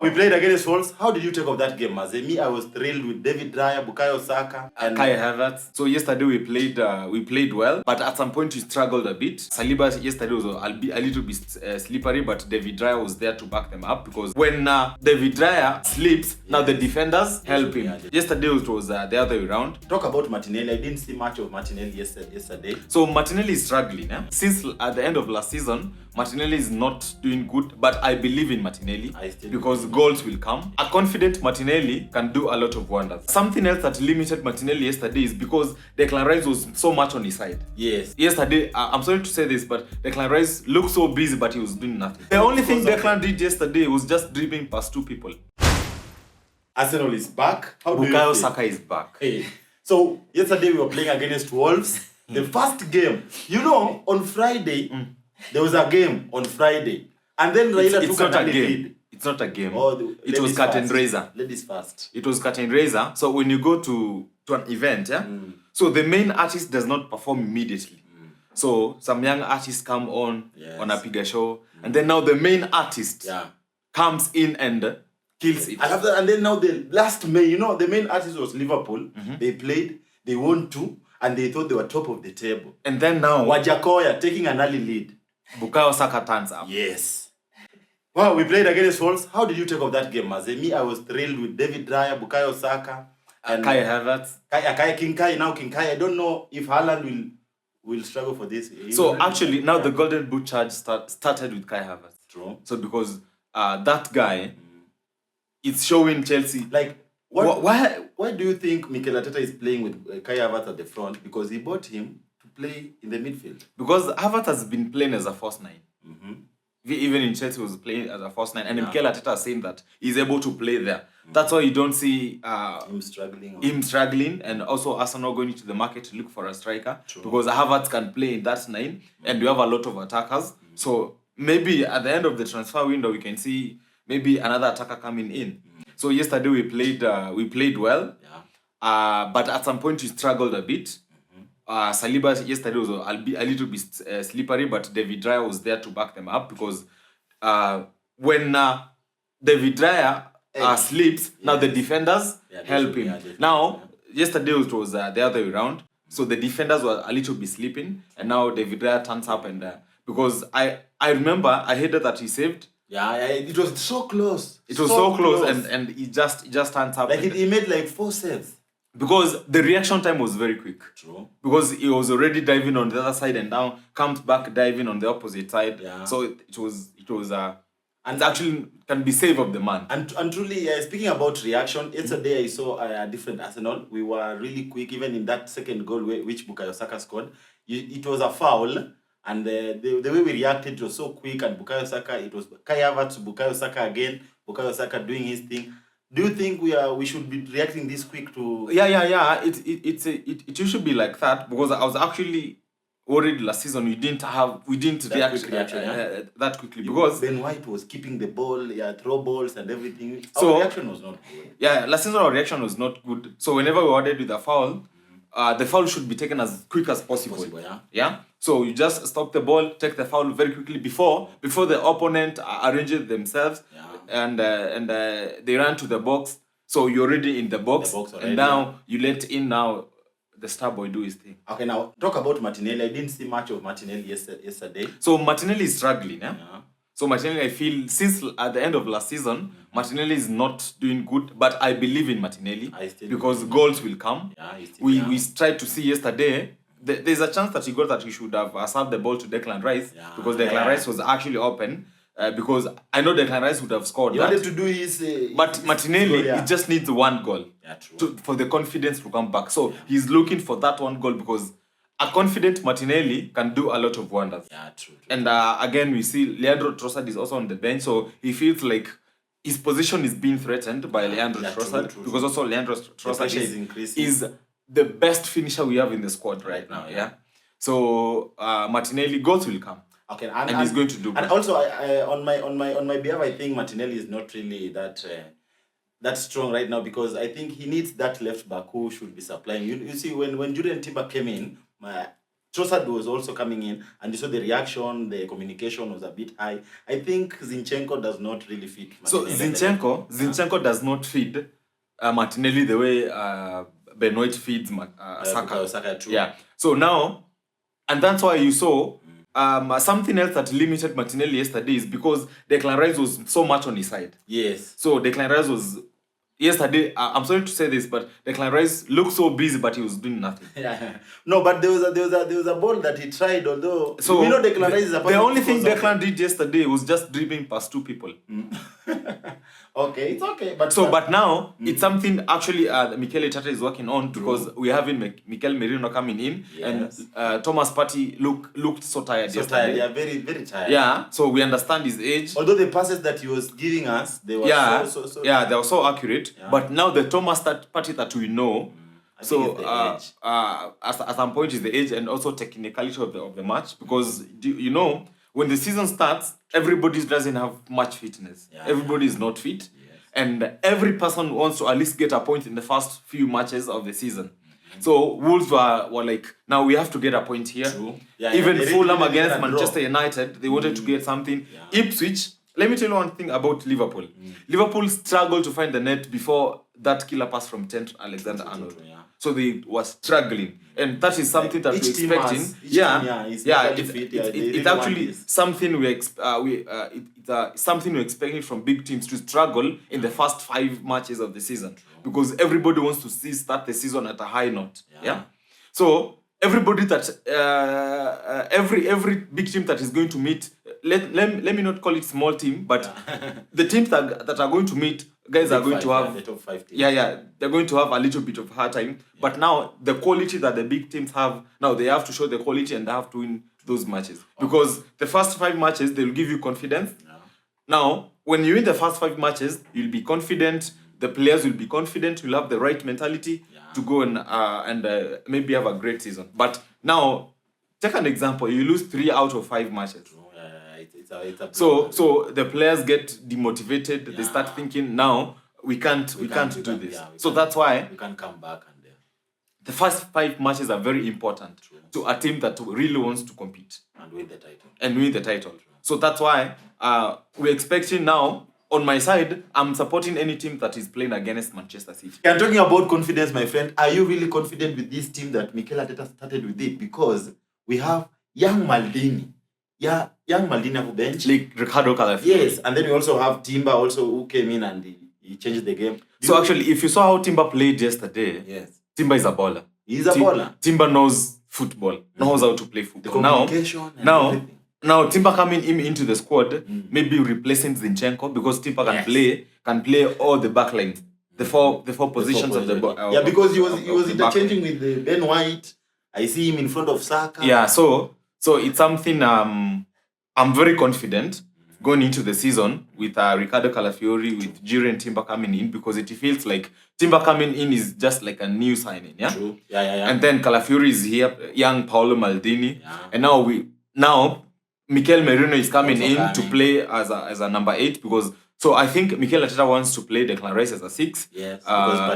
We played against Wolves. How did you take off that game, Maze? Me, I was thrilled with David Raya, Bukayo Saka, and Kai Havertz. So yesterday we played well, but at some point we struggled a bit. Saliba yesterday was a little bit slippery, but David Raya was there to back them up because when David Raya sleeps, now the defenders help him. Yesterday it was the other way around. Talk about Martinelli. I didn't see much of Martinelli yesterday. So Martinelli is struggling. Since at the end of last season, Martinelli is not doing good, but I believe in Martinelli because goals will come. A confident Martinelli can do a lot of wonders. Something else that limited Martinelli yesterday is because Declan Rice was so much on his side. Yes. Yesterday, I'm sorry to say this, but Declan Rice looked so busy, but he was doing nothing. The only thing Declan did yesterday was just dribbling past two people. Arsenal is back. How do Bukayo Saka is back. Hey. So yesterday we were playing against Wolves. The first game. You know, on Friday, there was a game on Friday. And then Raila took an early lead. It's not a game. Oh, it was cut and razor. Ladies first. It was cut and razor. So when you go to an event, so the main artist does not perform immediately. So some young artists come on a bigger show, and then now the main artist comes in and kills it. I love that. And then now the last May, the main artist was Liverpool. They played, they won 2, and they thought they were top of the table. And then now Wajakoya taking an early lead. Bukayo Saka turns up. Yes. Well, we played against Wolves. How did you take off that game, Maze? Me, I was thrilled with David Raya, Bukayo Saka, and Kai Havertz. King Kai. I don't know if Haaland will struggle for this. So actually, now the Golden Boot charge started with Kai Havertz. True. So because that guy, it's showing Chelsea. Like, why do you think Mikel Arteta is playing with Kai Havertz at the front? Because he bought him to play in the midfield. Because Havertz has been playing as a false 9. Even in Chelsea, he was playing as a false 9. And Mikel Arteta is saying that he's able to play there. That's why you don't see him struggling. And also Arsenal going into the market to look for a striker. True. Because Havertz can play in that 9. And we have a lot of attackers. So maybe at the end of the transfer window, we can see maybe another attacker coming in. So yesterday we played well. But at some point we struggled a bit. Saliba yesterday was a little bit slippery, but David Raya was there to back them up because when David Raya sleeps, now the defenders help him. Now, yesterday it was the other way around. So the defenders were a little bit sleeping, and now David Raya turns up and because I remember I headed that he saved. Yeah, it was so close. It was so close, and he just turns up. Like he made like 4 saves. Because the reaction time was very quick. True. Because he was already diving on the other side and now comes back diving on the opposite side. Yeah. So it was and actually can be save of the man. And truly, speaking about reaction, yesterday I saw a different Arsenal. We were really quick, even in that second goal which Bukayo Saka scored. It was a foul, and the way we reacted was so quick. And Bukayo Saka, it was Kai Havertz, Bukayo Saka again, Bukayo Saka doing his thing. Do you think we should be reacting this quick to? Yeah. It should be like that because I was actually worried last season we didn't react that quickly because Ben White was keeping the ball, throw balls and everything. Our reaction was not good. Yeah, last season our reaction was not good. So whenever we ordered with a foul, the foul should be taken as quick as possible. Yeah. So you just stop the ball, take the foul very quickly before the opponent arranges themselves. Yeah. And they ran to the box. So you're already in the box and now you let in the star boy do his thing. Okay, now talk about Martinelli. I didn't see much of Martinelli yesterday. So Martinelli is struggling. So Martinelli, I feel, since at the end of last season, Martinelli is not doing good, but I believe in Martinelli because goals will come. We tried to see yesterday. There's a chance that he should have served the ball to Declan Rice because Declan Rice was actually open. Because I know Declan Rice would have scored he wanted to do his... but Martinelli, he just needs one goal for the confidence to come back. So he's looking for that one goal because a confident Martinelli can do a lot of wonders. Yeah, true. And again, we see Leandro Trossard is also on the bench. So he feels like his position is being threatened by Leandro Trossard. True. Because also Leandro Trossard is the best finisher we have in the squad right now. Yeah. So Martinelli, goals will come. Okay, and he's going to do good. And also, on my behalf, I think Martinelli is not really that strong right now because I think he needs that left back who should be supplying. You see, when Julian Timber came in, Trossard was also coming in, and you saw the reaction, the communication was a bit high. I think Zinchenko does not really fit So Martinelli. Zinchenko does not feed Martinelli the way Ben White feeds Saka. Saka, true. Yeah. So now, and that's why you saw something else that limited Martinelli yesterday is because Declan Rice was so much on his side. Yes. So Declan Rice was yesterday. I'm sorry to say this, but Declan Rice looked so busy, but he was doing nothing. Yeah. No, but there was a ball that he tried. Although so we know Declan Rice is a the only thing Declan did yesterday was just dribbling past two people. Okay, it's okay. But but now it's something actually Mikel Arteta is working on because we have Mikel Merino coming in and Thomas Partey looked so tired yesterday. Tired, yeah, very, very tired. Yeah, so we understand his age. Although the passes that he was giving us, they were they were so accurate. Yeah. But now the Thomas Partey that we know, so at some point is the age and also technicality of the match because you know when the season starts, everybody doesn't have much fitness. Yeah. Everybody is not fit. Yes. And every person wants to at least get a point in the first few matches of the season. Mm-hmm. So Wolves were like, now we have to get a point here. Yeah, even Fulham against Manchester United, they wanted to get something. Yeah. Ipswich, let me tell you one thing about Liverpool. Liverpool struggled to find the net before that killer pass from Trent Alexander-Arnold. Yeah. So they were struggling, and that is something that we're expecting. It's actually something something we're expecting from big teams to struggle in the first 5 matches of the season because everybody wants to start the season at a high note. Yeah. So everybody that every big team that is going to meet, let me not call it small team, but the teams that are going to meet. Guys are going to have the top 5 teams. They're going to have a little bit of hard time. But now the quality that the big teams have, now they have to show the quality and they have to win those matches. Because the first 5 matches they'll give you confidence. Yeah. Now, when you win the first 5 matches, you'll be confident. The players will be confident. You'll have the right mentality to go and maybe have a great season. But now, take an example. You lose 3 out of 5 matches. So the players get demotivated. Yeah. They start thinking, now we can't do this. So that's why we can't come back. And the first 5 matches are very important to a team that really wants to compete and win the title. So that's why we're expecting now. On my side, I'm supporting any team that is playing against Manchester City. And talking about confidence, my friend, are you really confident with this team that Mikel Arteta started with it? Because we have young Maldini. Yeah, young Maldini who bench. Like Ricardo Calafiori. Yes, and then we also have Timber who came in and he changed the game. So actually, if you saw how Timber played yesterday, Timber is a baller. He's a baller. Timber knows football, knows how to play football. The communication now Timber coming into the squad, maybe replacing Zinchenko because Timber can play all the back line, the four positions of the because he was interchanging with the Ben White. I see him in front of Saka. Yeah, so it's something I'm very confident going into the season with Ricardo Calafiori, with Jure and Timber coming in because it feels like Timber coming in is just like a new signing. Yeah. True. Yeah. And then Calafiori is here, young Paolo Maldini, and now Mikel Merino is coming to play as a number 8 because. So I think Mikel Arteta wants to play Declan Rice as a 6. Yes.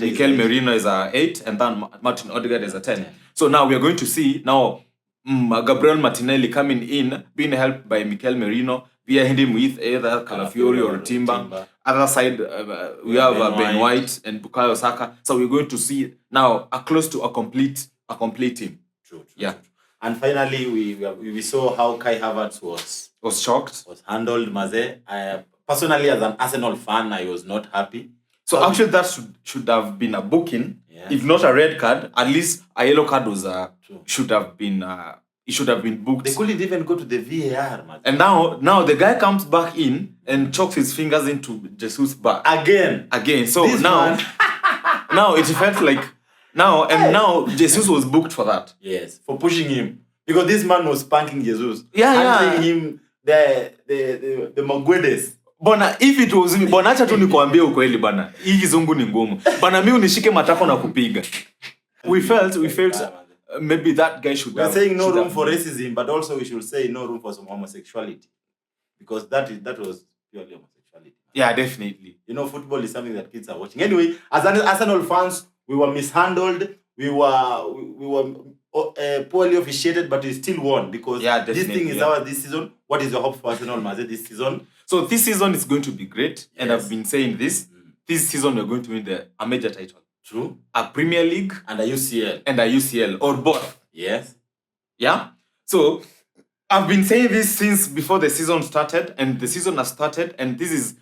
Mikel Merino is a 8, and then Martin Odegaard is a 10. So now we are going to see now Gabriel Martinelli coming in, being helped by Mikel Merino, behind him with either Calafiori or Timber. Other side we have Ben White and Bukayo Saka. So we're going to see now close to a complete team. True. And finally, we saw how Kai Havertz was shocked, was handled. Maze. Personally, as an Arsenal fan, I was not happy. So actually, that should have been a booking. Yeah. If not a red card, at least a yellow card was should have been. It should have been booked. They couldn't even go to the VAR, man. And now the guy comes back in and chokes his fingers into Jesus' back again. So this now, now it felt like now Jesus was booked for that. Yes, for pushing him because this man was spanking Jesus. Handing him the Maguedes. Bwana, if it was me, bwana acha tu nikuambie ukweli bwana. Hii kizungu ni ngumu. Bwana mimi unishike matako na kupiga. We felt maybe that guy should We're saying no room for racism, but also we should say no room for some homosexuality. Because that was purely homosexuality. Yeah, definitely. You know, football is something that kids are watching. Anyway, as Arsenal fans, we were mishandled. We were poorly officiated, but we still won because this thing is ours this season. What is your hope for Arsenal, Maze, this season? So this season is going to be great, and I've been saying this. This season we're going to win a major title. True. A Premier League and a UCL. And a UCL, or both. Yes. Yeah. So I've been saying this since before the season started, and the season has started, and this is,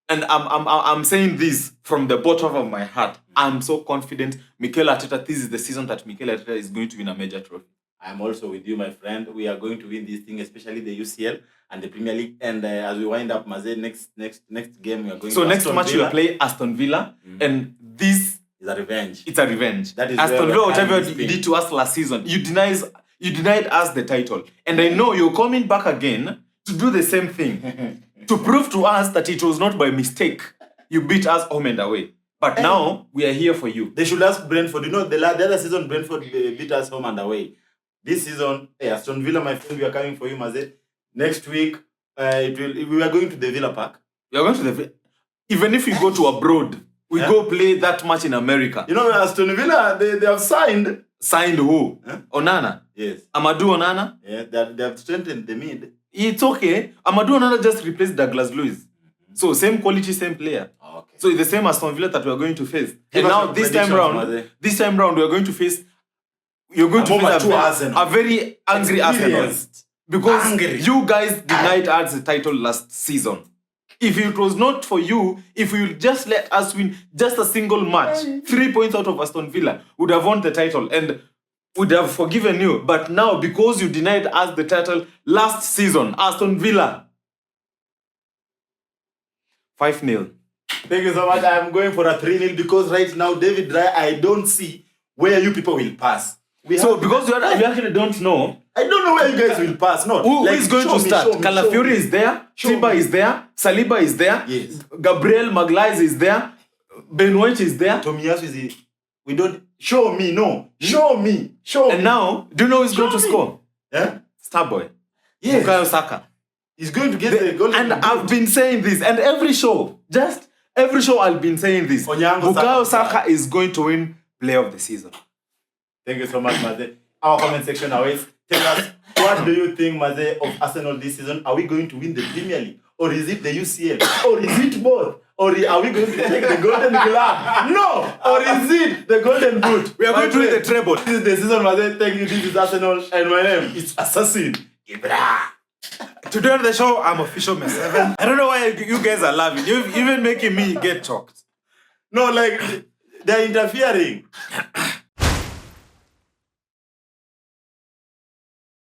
and I'm saying this from the bottom of my heart. I'm so confident, Mikel Arteta. This is the season that Mikel Arteta is going to win a major trophy. I'm also with you, my friend. We are going to win this thing, especially the UCL and the Premier League. And as we wind up, Maze, next game we are going. So next match we play Aston Villa, and this is a revenge. It's a revenge. That is Aston Villa, whatever you did to us last season, you denied us the title, and I know you're coming back again to do the same thing, to prove to us that it was not by mistake you beat us home and away. But now we are here for you. They should ask Brentford. You know, the other season Brentford beat us home and away. This season, Aston Villa, my friend, we are coming for you, Maze. Next week, we are going to the Villa Park. We are going to the even if we go to abroad, we go play that match in America. You know, Aston Villa, they have signed. Signed who? Onana. Yes. Amadou Onana. Yeah, they have strengthened the mid. It's okay. Amadou Onana just replaced Douglas Luiz. So same quality, same player. Oh, okay. So it's the same Aston Villa that we are going to face. And now this time round, we are going to face. You're going to face a very angry Arsenal. Because you guys denied us the title last season. If it was not for you, if you just let us win just a single match, 3 points out of Aston Villa, would have won the title and would have forgiven you. But now, because you denied us the title last season, Aston Villa, 5-0. Thank you so much. I'm going for a 3-0 because right now, David Raya, I don't see where you people will pass. Because you actually don't know. I don't know where you guys will pass. No. Who is going to start? Calafiori is there. Timber is there. Saliba is there. Yes. Gabriel Magalhaes is there. Ben White is there. Tomiyasu is it? We don't... Show me, no. Show me. And now, do you know who's going to score? Yeah? Starboy. Yes. Bukayo Saka. He's going to get the goal. And I've been saying this. And every show I've been saying this. Bukayo Saka is going to win Player of the Season. Thank you so much, Maze. Our comment section awaits. Tell us, what do you think, Maze, of Arsenal this season? Are we going to win the Premier League? Or is it the UCL? Or is it both? Or are we going to take the Golden Glove? No! Or is it the Golden Boot? We are going to win the treble. This is the season, Maze. Thank you. This is Arsenal. And my name is Assassin Ibra. Today on the show, I'm official Mess7. I don't know why you guys are laughing. You're even making me get choked. No, like, they're interfering.